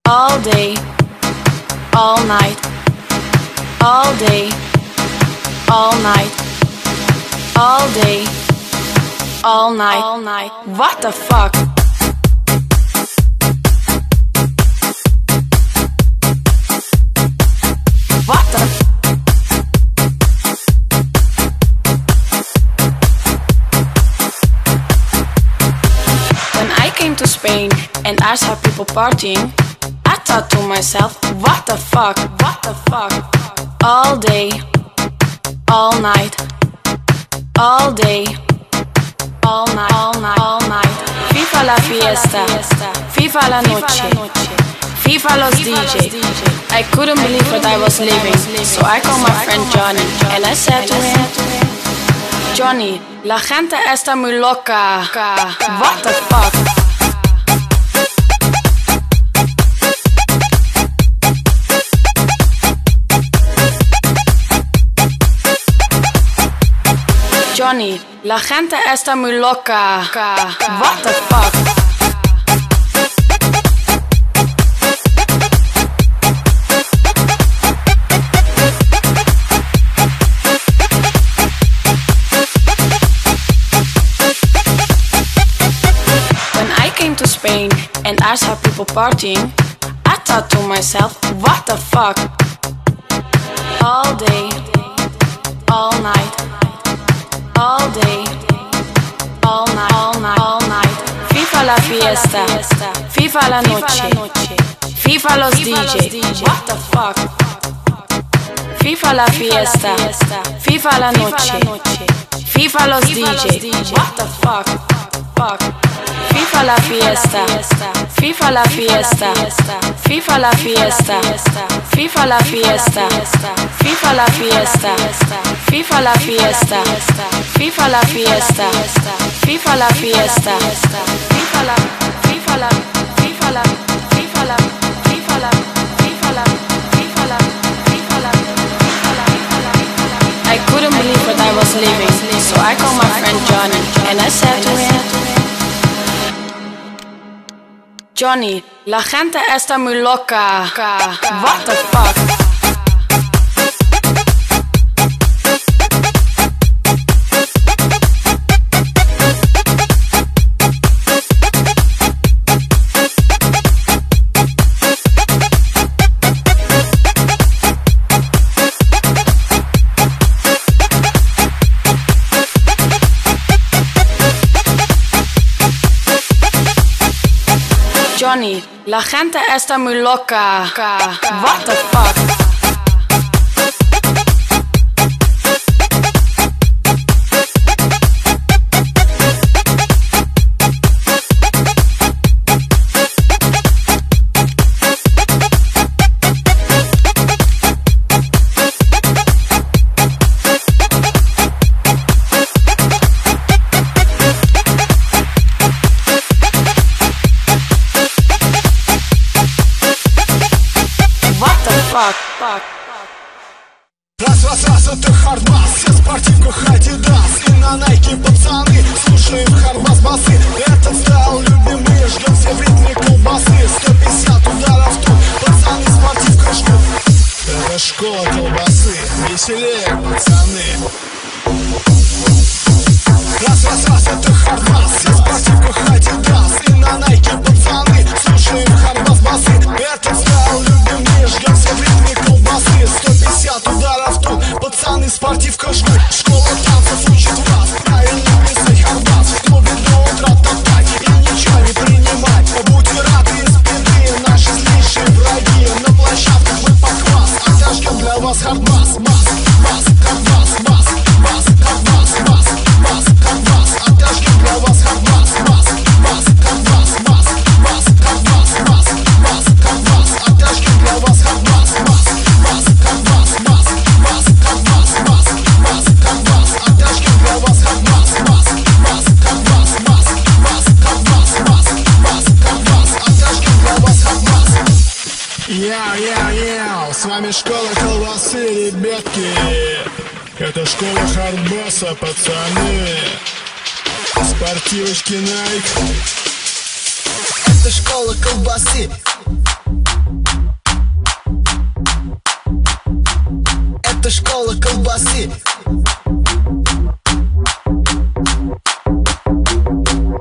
All day, all night, all day, all night, all day, all night, all night. What the fuck? What the When I came to Spain and I saw people partying, I thought to myself, what the fuck, what the fuck? All day, all night, all day, all night, all night, all night. FIFA la fiesta, FIFA la noche, FIFA los DJ. I couldn't believe what I was living, so I called my friend Johnny and I said to him, Johnny, la gente está muy loca. What the fuck? Johnny, la gente está muy loca. What the fuck? When I came to Spain and I saw people partying, I thought to myself, what the fuck? All day, all night, all day, all night, all night, all night. FIFA la fiesta, FIFA la noche, FIFA los DJ. What the fuck? FIFA la fiesta, FIFA la noche, FIFA los DJ. What the fuck? Fuck. FIFA la fiesta, FIFA la fiesta, FIFA la fiesta, FIFA la fiesta, FIFA la fiesta, FIFA la fiesta, FIFA la fiesta, FIFA la fiesta, FIFA la, FIFA la, FIFA la, FIFA la, FIFA la, FIFA la, FIFA la, FIFA la. I couldn't believe what I was living, so I called my friend Johnny and I said to him, Johnny, la gente está muy loca. What the fuck? Johnny, la gente está muy loca. What the fuck? Fuck. Раз, это хардбас, все в спортивках Adidas и на Nike пацаны, слушаем хардбас басы. Этот стайл любимый, ждем все в ритме колбасы. 150 ударов тут, пацаны спортивка ждут. Это школа колбасы, веселее пацаны. Раз, это хардбас, все в спортивках Adidas и на Nike пацаны, слушаем хардбас басы. Этот стайл любимый, ждем все в ритме колбасы. 150 ударов тут, пацаны спортивка ждут. Школа танцев учит вас правильно писать хардбас. В клубе до утра топтать и ничего не принимать. Будьте рады из беды, наши злейшие враги. На площадках мы поквас, отожгем для вас хардбас. Бас, хардбас, бас, хардбас, хардбас. Отожгем для вас хардбас. Хардбас, хардбас, хардбас. Отожгем для вас хардбас. Хардбас, отожгем для вас хардбас. Отожгем для вас хардбас. Яу, с вами школа колбасы, ребятки. Это школа хардбаса, пацаны. Спортивочки Nike. Это школа колбасы. Это школа колбасы.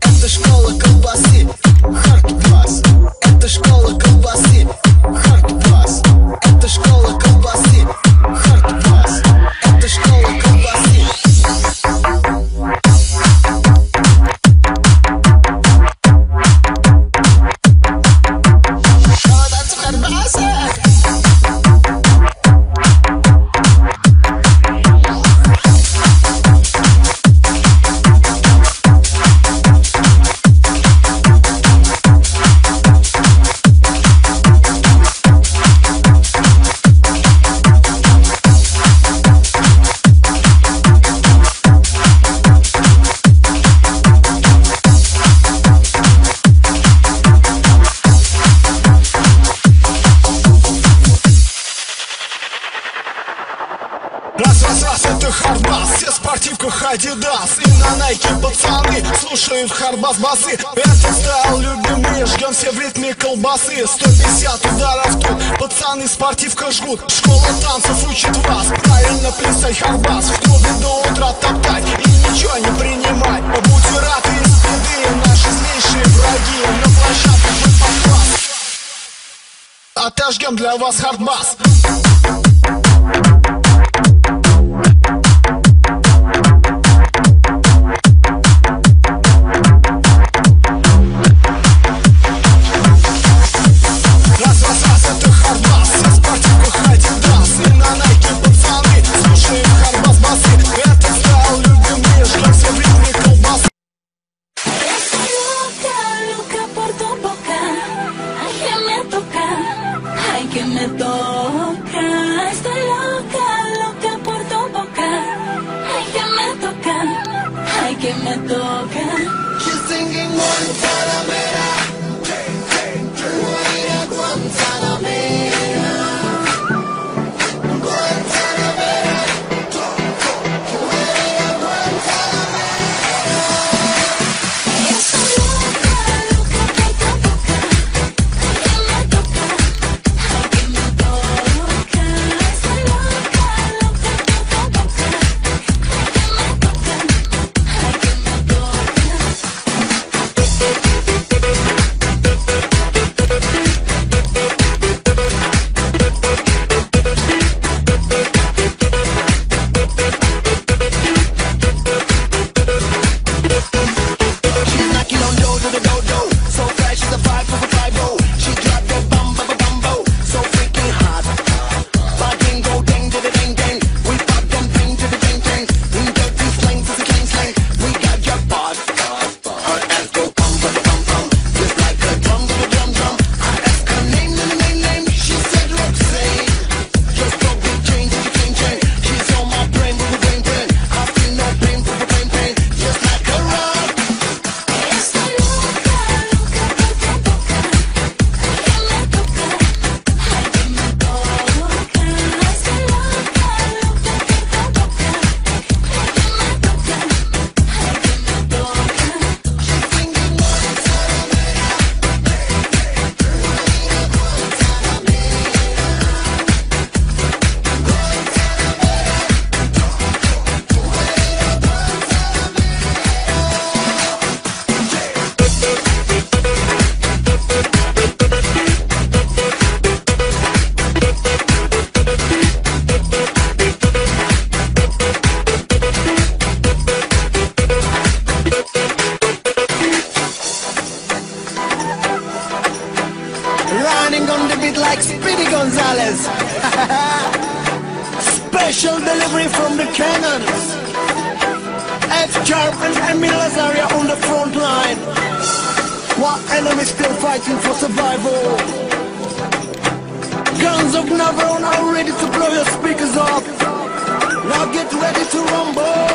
Это школа колбасы. Хардбас. Это школа колбасы. Хардбас. Это школа колбасы. Хардбас. Это школа колбасы. Раз, это хардбас. Все в спортивках Адидас и на Найке пацаны слушают хардбас басы. Это стайл любимый, жгем все в ритме колбасы. 150 ударов тут, пацаны в спортивках жгут. Школа танцев учит вас правильно плясать хардбас. В клубе до утра топтать и ничего не принимать. Будьте рады из беды, наши злейшие враги. На площадке вы под класс. Отожгем для вас хардбас. She's singing Guantanamera, Guantanamera, Guantanamera, Running on the beat like Speedy Gonzales. Special delivery from the cannons. F-Sharp and Emil Lazaria on the front line. While enemies still fighting for survival. Guns of Navarone are ready to blow your speakers off. Now get ready to rumble.